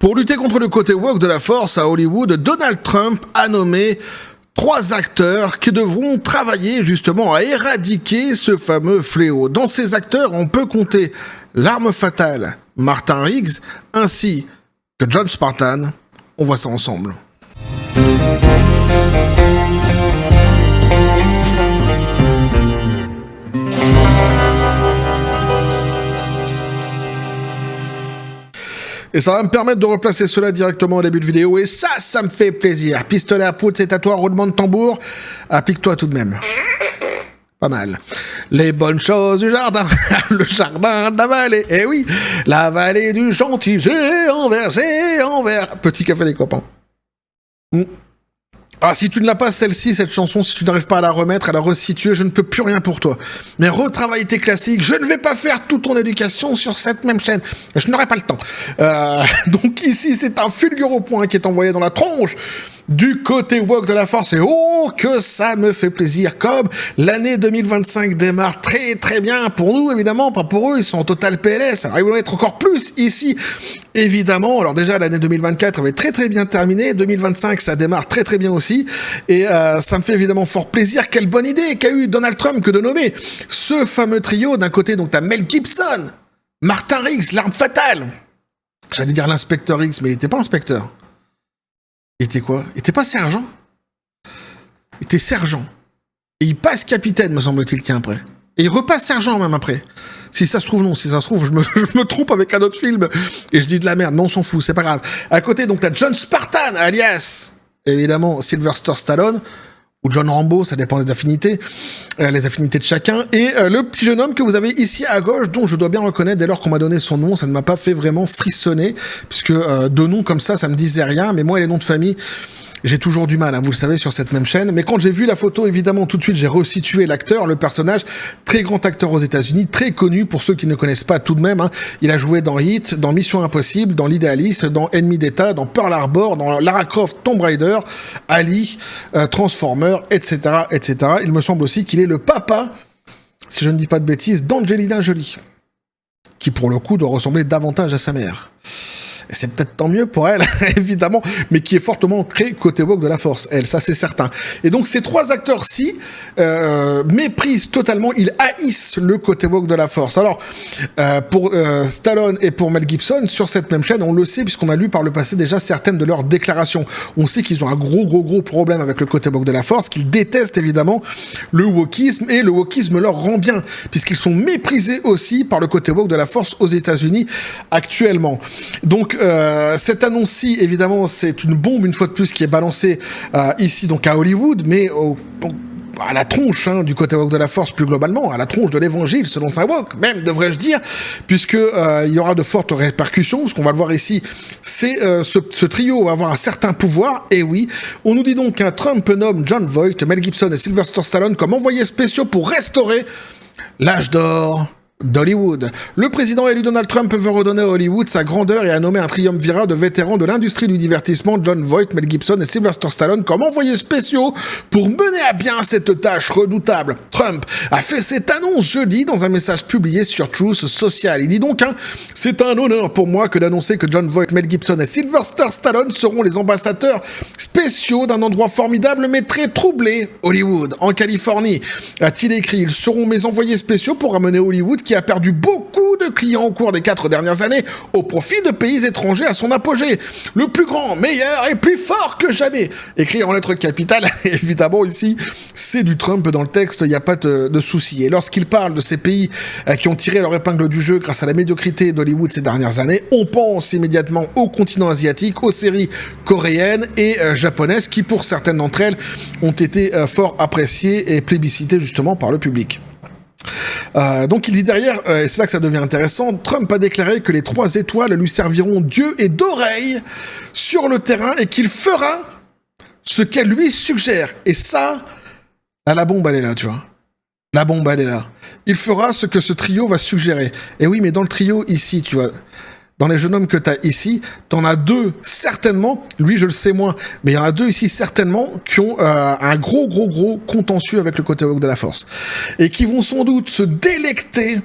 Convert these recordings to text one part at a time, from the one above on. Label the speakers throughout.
Speaker 1: Pour lutter contre le côté woke de la force à Hollywood, Donald Trump a nommé 3 acteurs qui devront travailler justement à éradiquer ce fameux fléau. Dans ces acteurs, on peut compter l'arme fatale, Martin Riggs, ainsi que John Spartan. On voit ça ensemble. Et ça va me permettre de replacer cela directement au début de vidéo. Et ça me fait plaisir. Pistolet à poudre, c'est à toi, roulement de tambour. Applique-toi tout de même. Pas mal. Les bonnes choses du jardin, le jardin de la vallée. Eh oui, la vallée du gentil géant vert. Petit café des copains. Ah, si tu ne l'as pas, celle-ci, cette chanson, si tu n'arrives pas à la remettre, à la resituer, je ne peux plus rien pour toi. Mais retravaille tes classiques. Je ne vais pas faire toute ton éducation sur cette même chaîne. Je n'aurai pas le temps. Donc ici, c'est un fulgure point qui est envoyé dans la tronche du côté woke de la force. Et oh, que ça me fait plaisir. Comme l'année 2025 démarre très très bien pour nous, évidemment, pas pour eux, ils sont en total PLS. Alors ils vont être encore plus ici, évidemment. Alors déjà, l'année 2024 avait très très bien terminé. 2025, ça démarre très très bien aussi. Et ça me fait évidemment fort plaisir. Quelle bonne idée qu'a eu Donald Trump que de nommer ce fameux trio. D'un côté, donc, t'as Mel Gibson, Martin Riggs, l'arme fatale. J'allais dire l'inspecteur Riggs, mais il n'était pas inspecteur. Il était quoi? Il était pas sergent? Il était sergent. Et il passe capitaine, me semble-t-il, tiens, après. Et il repasse sergent, même, après. Si ça se trouve, non. Si ça se trouve, je me trompe avec un autre film. Et je dis de la merde. Non, on s'en fout, c'est pas grave. À côté, donc, t'as John Spartan, alias, évidemment, Sylvester Stallone. Ou John Rambo, ça dépend des affinités, les affinités de chacun. Et le petit jeune homme que vous avez ici à gauche, dont je dois bien reconnaître, dès lors qu'on m'a donné son nom, ça ne m'a pas fait vraiment frissonner, puisque de noms comme ça me disait rien, mais moi, les noms de famille, j'ai toujours du mal, hein, vous le savez, sur cette même chaîne. Mais quand j'ai vu la photo, évidemment, tout de suite, j'ai resitué l'acteur, le personnage, très grand acteur aux États-Unis, très connu pour ceux qui ne connaissent pas tout de même. Hein. Il a joué dans Hit, dans Mission Impossible, dans l'Idéaliste, dans Ennemi d'État, dans Pearl Harbor, dans Lara Croft, Tomb Raider, Ali, Transformer, etc., etc. Il me semble aussi qu'il est le papa, si je ne dis pas de bêtises, d'Angelina Jolie, qui pour le coup doit ressembler davantage à sa mère. Et c'est peut-être tant mieux pour elle, évidemment, mais qui est fortement ancrée côté woke de la force, elle, ça c'est certain. Et donc ces 3 acteurs-ci méprisent totalement, ils haïssent le côté woke de la force. Alors, pour Stallone et pour Mel Gibson, sur cette même chaîne, on le sait, puisqu'on a lu par le passé déjà certaines de leurs déclarations. On sait qu'ils ont un gros problème avec le côté woke de la force, qu'ils détestent évidemment le wokisme, et le wokisme leur rend bien, puisqu'ils sont méprisés aussi par le côté woke de la force aux États-Unis actuellement. Donc, cette annonce-ci, évidemment, c'est une bombe, une fois de plus, qui est balancée ici, donc à Hollywood, mais à la tronche du côté woke de la force plus globalement, à la tronche de l'évangile selon saint woke, même devrais-je dire, puisque il y aura de fortes répercussions, ce qu'on va le voir ici, c'est ce trio va avoir un certain pouvoir, et oui, on nous dit donc qu'un Trump nomme Jon Voight, Mel Gibson et Sylvester Stallone comme envoyés spéciaux pour restaurer l'âge d'or d'Hollywood. Le président élu Donald Trump veut redonner à Hollywood sa grandeur et a nommé un triumvirat de vétérans de l'industrie du divertissement, Jon Voight, Mel Gibson et Sylvester Stallone, comme envoyés spéciaux pour mener à bien cette tâche redoutable. Trump a fait cette annonce jeudi dans un message publié sur Truth Social. Il dit donc, c'est un honneur pour moi que d'annoncer que Jon Voight, Mel Gibson et Sylvester Stallone seront les ambassadeurs spéciaux d'un endroit formidable mais très troublé, Hollywood, en Californie. A-t-il écrit, ils seront mes envoyés spéciaux pour ramener Hollywood qui a perdu beaucoup de clients au cours des 4 dernières années au profit de pays étrangers à son apogée. Le plus grand, meilleur et plus fort que jamais. Écrit en lettres capitales, évidemment ici, c'est du Trump dans le texte, il n'y a pas de souci. Et lorsqu'il parle de ces pays qui ont tiré leur épingle du jeu grâce à la médiocrité d'Hollywood ces dernières années, on pense immédiatement au continent asiatique, aux séries coréennes et japonaises qui, pour certaines d'entre elles, ont été fort appréciées et plébiscitées justement par le public. Donc il dit derrière, et c'est là que ça devient intéressant, Trump a déclaré que les 3 étoiles lui serviront d'yeux et d'oreilles sur le terrain et qu'il fera ce qu'elle lui suggère. Et ça, là, la bombe elle est là, tu vois. La bombe elle est là. Il fera ce que ce trio va suggérer. Et oui, mais dans le trio ici, tu vois, dans les jeunes hommes que tu as ici, t'en as 2 certainement, lui je le sais moins, mais il y en a 2 ici certainement qui ont un gros contentieux avec le côté woke de la force. Et qui vont sans doute se délecter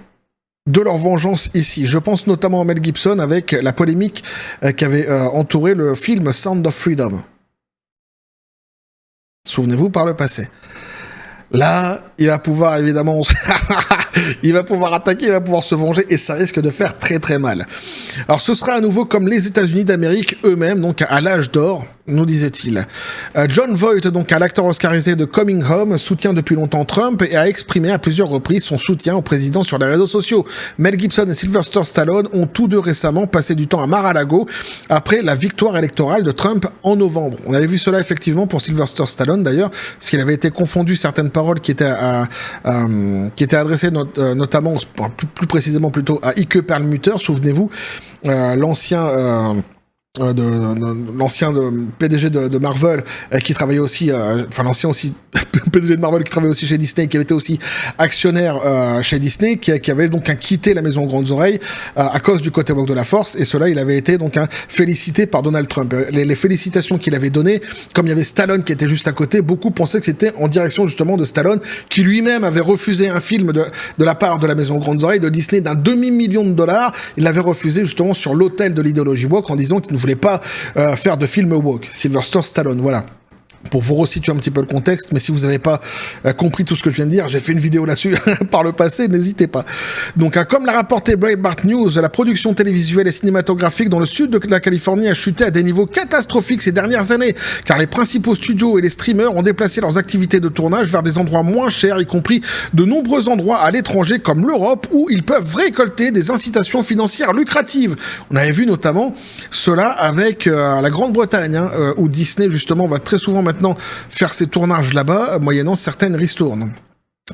Speaker 1: de leur vengeance ici. Je pense notamment à Mel Gibson avec la polémique qui avait entouré le film Sound of Freedom. Souvenez-vous par le passé. Là, il va pouvoir évidemment, il va pouvoir attaquer, il va pouvoir se venger et ça risque de faire très très mal. Alors ce sera à nouveau comme les États-Unis d'Amérique eux-mêmes, donc à l'âge d'or, nous disait-il. Jon Voight, donc l'acteur oscarisé de Coming Home, soutient depuis longtemps Trump et a exprimé à plusieurs reprises son soutien au président sur les réseaux sociaux. Mel Gibson et Sylvester Stallone ont tous deux récemment passé du temps à Mar-a-Lago après la victoire électorale de Trump en novembre. On avait vu cela effectivement pour Sylvester Stallone d'ailleurs, parce qu'il avait été confondu certaines paroles qui étaient adressées notamment, plus précisément plutôt à Ike Perlmutter, souvenez-vous, l'ancien PDG de Marvel qui travaillait aussi l'ancien aussi PDG de Marvel qui travaillait aussi chez Disney, qui avait été aussi actionnaire chez Disney, qui avait donc quitté la maison Grandes Oreilles à cause du côté woke de la force, et cela il avait été donc félicité par Donald Trump. Les félicitations qu'il avait données, comme il y avait Stallone qui était juste à côté, beaucoup pensaient que c'était en direction justement de Stallone, qui lui-même avait refusé un film de la part de la maison Grandes Oreilles de Disney d'un $2 million. Il l'avait refusé justement sur l'autel de l'idéologie woke en disant qu'il ne voulait pas faire de film woke. Sylvester Stallone, voilà. Pour vous resituer un petit peu le contexte, mais si vous n'avez pas compris tout ce que je viens de dire, j'ai fait une vidéo là-dessus par le passé, n'hésitez pas. Donc, comme l'a rapporté Breitbart News, la production télévisuelle et cinématographique dans le sud de la Californie a chuté à des niveaux catastrophiques ces dernières années, car les principaux studios et les streamers ont déplacé leurs activités de tournage vers des endroits moins chers, y compris de nombreux endroits à l'étranger comme l'Europe, où ils peuvent récolter des incitations financières lucratives. On avait vu notamment cela avec la Grande-Bretagne, où Disney justement va très souvent maintenant faire ses tournages là-bas, moyennant certaines ristournes.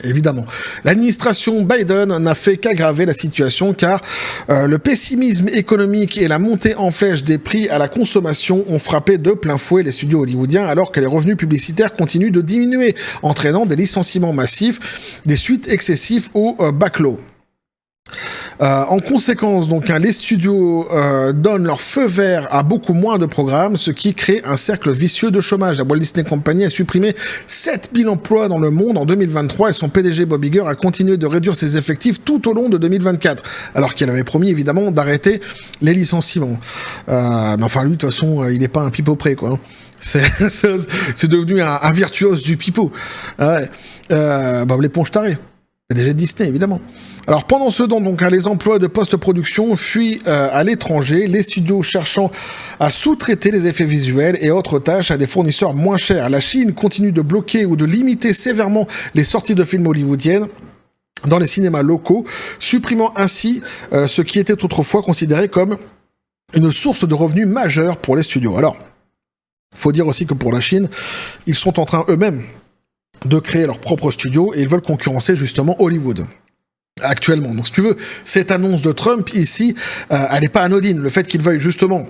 Speaker 1: Évidemment. L'administration Biden n'a fait qu'aggraver la situation car le pessimisme économique et la montée en flèche des prix à la consommation ont frappé de plein fouet les studios hollywoodiens alors que les revenus publicitaires continuent de diminuer, entraînant des licenciements massifs, des suites excessives au backlog. En conséquence, donc, les studios donnent leur feu vert à beaucoup moins de programmes, ce qui crée un cercle vicieux de chômage. La Walt Disney Company a supprimé 7000 emplois dans le monde en 2023 et son PDG Bob Iger a continué de réduire ses effectifs tout au long de 2024, alors qu'il avait promis évidemment d'arrêter les licenciements. Mais enfin, lui, de toute façon, il n'est pas un pipeau près, quoi. C'est devenu un virtuose du pipeau. Bob l'éponge taré. PDG de Disney, évidemment. Alors, pendant ce temps, donc, les emplois de post-production fuient à l'étranger, les studios cherchant à sous-traiter les effets visuels et autres tâches à des fournisseurs moins chers. La Chine continue de bloquer ou de limiter sévèrement les sorties de films hollywoodiennes dans les cinémas locaux, supprimant ainsi ce qui était autrefois considéré comme une source de revenus majeure pour les studios. Alors, faut dire aussi que pour la Chine, ils sont en train eux-mêmes de créer leur propre studio et ils veulent concurrencer justement Hollywood actuellement. Donc si tu veux, cette annonce de Trump ici, elle n'est pas anodine. Le fait qu'il veuille justement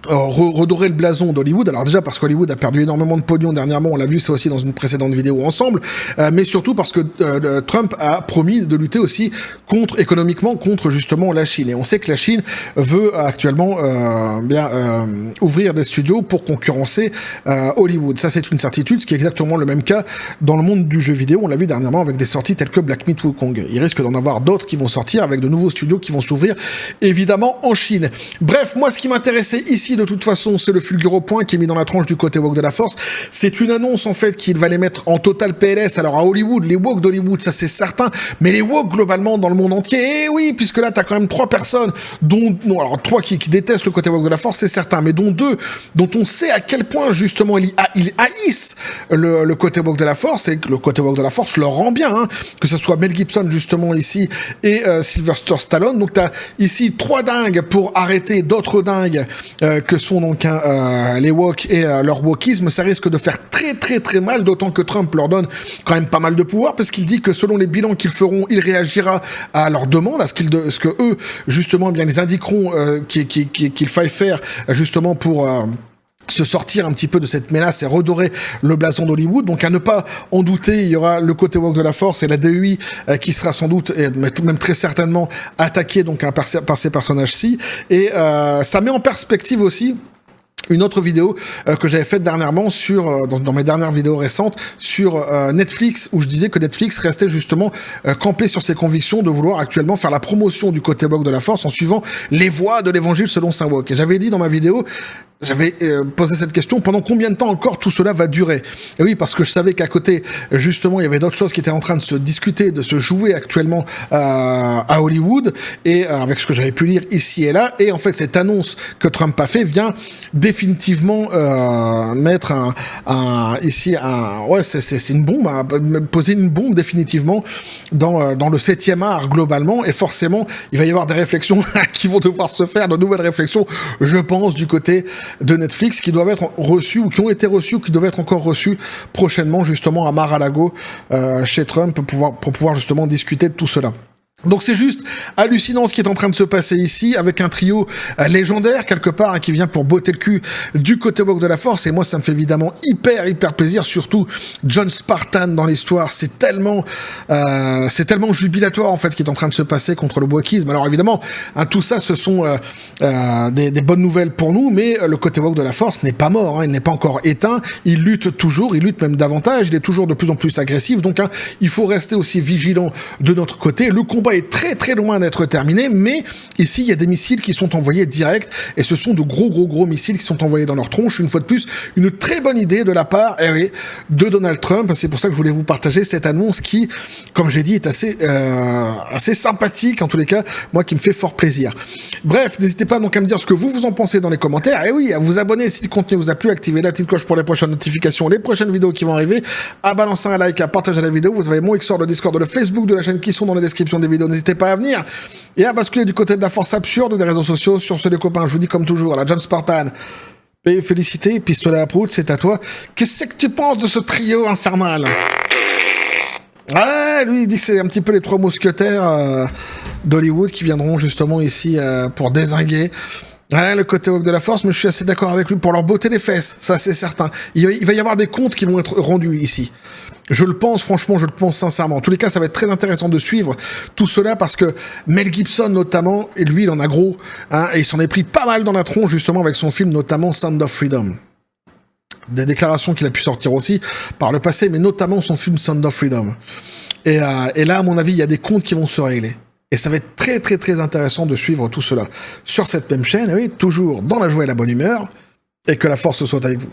Speaker 1: redorer le blason d'Hollywood, alors déjà parce qu'Hollywood a perdu énormément de pognon dernièrement, on l'a vu, c'est aussi dans une précédente vidéo ensemble, mais surtout parce que Trump a promis de lutter aussi économiquement contre justement la Chine, et on sait que la Chine veut actuellement ouvrir des studios pour concurrencer Hollywood. Ça c'est une certitude, ce qui est exactement le même cas dans le monde du jeu vidéo, on l'a vu dernièrement avec des sorties telles que Black Myth Wukong. Il risque d'en avoir d'autres qui vont sortir avec de nouveaux studios qui vont s'ouvrir évidemment en Chine. Bref, moi ce qui m'intéressait ici de toute façon, c'est le fulgure point qui est mis dans la tranche du côté woke de la force. C'est une annonce, en fait, qu'il va les mettre en total PLS. Alors, à Hollywood, les woke d'Hollywood, ça c'est certain, mais les woke globalement dans le monde entier, eh oui, puisque là, t'as quand même 3 personnes, alors 3 qui détestent le côté woke de la force, c'est certain, mais dont 2, dont on sait à quel point, justement, ils haïssent le côté woke de la force, et que le côté woke de la force leur rend bien, hein, que ce soit Mel Gibson, justement, ici, et Sylvester Stallone. Donc, t'as ici 3 dingues pour arrêter d'autres dingues, que sont donc les woke et leur wokisme. Ça risque de faire très très très mal, d'autant que Trump leur donne quand même pas mal de pouvoir, parce qu'il dit que selon les bilans qu'ils feront, il réagira à leurs demandes, à ce que eux justement bien les indiqueront qu'il faille faire justement pour se sortir un petit peu de cette menace et redorer le blason d'Hollywood. Donc à ne pas en douter, il y aura le côté woke de la force et la DEI qui sera sans doute, et même très certainement, attaqué donc par ces personnages-ci. Et ça met en perspective aussi une autre vidéo que j'avais faite dernièrement sur dans mes dernières vidéos récentes sur Netflix, où je disais que Netflix restait justement campé sur ses convictions de vouloir actuellement faire la promotion du côté woke de la force en suivant les voies de l'évangile selon saint Wok. Et j'avais dit dans ma vidéo, j'avais posé cette question, pendant combien de temps encore tout cela va durer? Et oui, parce que je savais qu'à côté, justement, il y avait d'autres choses qui étaient en train de se discuter, de se jouer actuellement à Hollywood, et avec ce que j'avais pu lire ici et là, et en fait, cette annonce que Trump a fait vient définitivement mettre c'est une bombe, poser une bombe définitivement dans le 7e art globalement, et forcément, il va y avoir des réflexions qui vont devoir se faire, de nouvelles réflexions, je pense, du côté de Netflix, qui doivent être reçus ou qui ont été reçus ou qui doivent être encore reçus prochainement justement à Mar-a-Lago chez Trump pour pouvoir justement discuter de tout cela. Donc c'est juste hallucinant ce qui est en train de se passer ici, avec un trio légendaire quelque part, hein, qui vient pour botter le cul du côté woke de la force, et moi ça me fait évidemment hyper plaisir, surtout John Spartan dans l'histoire, c'est tellement jubilatoire en fait ce qui est en train de se passer contre le wokisme. Alors évidemment, hein, tout ça ce sont des bonnes nouvelles pour nous, mais le côté woke de la force n'est pas mort, hein, il n'est pas encore éteint, il lutte toujours, il lutte même davantage, il est toujours de plus en plus agressif, donc hein, il faut rester aussi vigilant de notre côté. Le combat est très loin d'être terminé, mais ici il y a des missiles qui sont envoyés direct, et ce sont de gros missiles qui sont envoyés dans leur tronche. Une fois de plus, une très bonne idée de la part de Donald Trump. C'est pour ça que je voulais vous partager cette annonce qui, comme j'ai dit, est assez sympathique, en tous les cas, moi qui me fait fort plaisir. Bref, n'hésitez pas donc à me dire ce que vous en pensez dans les commentaires, et oui, à vous abonner si le contenu vous a plu, activer la petite cloche pour les prochaines notifications, les prochaines vidéos qui vont arriver, à balancer un like, à partager la vidéo. Vous avez mon Xor, le Discord, le Facebook de la chaîne qui sont dans la description des vidéos. N'hésitez pas à venir et à basculer du côté de la force absurde des réseaux sociaux. Sur ce, les copains, je vous dis comme toujours, à la John Spartan, félicité, pistolet à prout, c'est à toi. Qu'est-ce que tu penses de ce trio infernal? Ah, lui, il dit que c'est un petit peu les trois mousquetaires d'Hollywood qui viendront justement ici pour dézinguer le côté woke de la force, mais je suis assez d'accord avec lui pour leur botter les fesses, ça c'est certain. Il va y avoir des comptes qui vont être rendus ici. Je le pense, franchement, je le pense sincèrement. En tous les cas, ça va être très intéressant de suivre tout cela parce que Mel Gibson, notamment, et lui, il en a gros, hein, et il s'en est pris pas mal dans la tronche, justement, avec son film, notamment Sound of Freedom. Des déclarations qu'il a pu sortir aussi par le passé, mais notamment son film Sound of Freedom. Et là, à mon avis, il y a des comptes qui vont se régler. Et ça va être très intéressant de suivre tout cela sur cette même chaîne, et oui, toujours dans la joie et la bonne humeur, et que la force soit avec vous.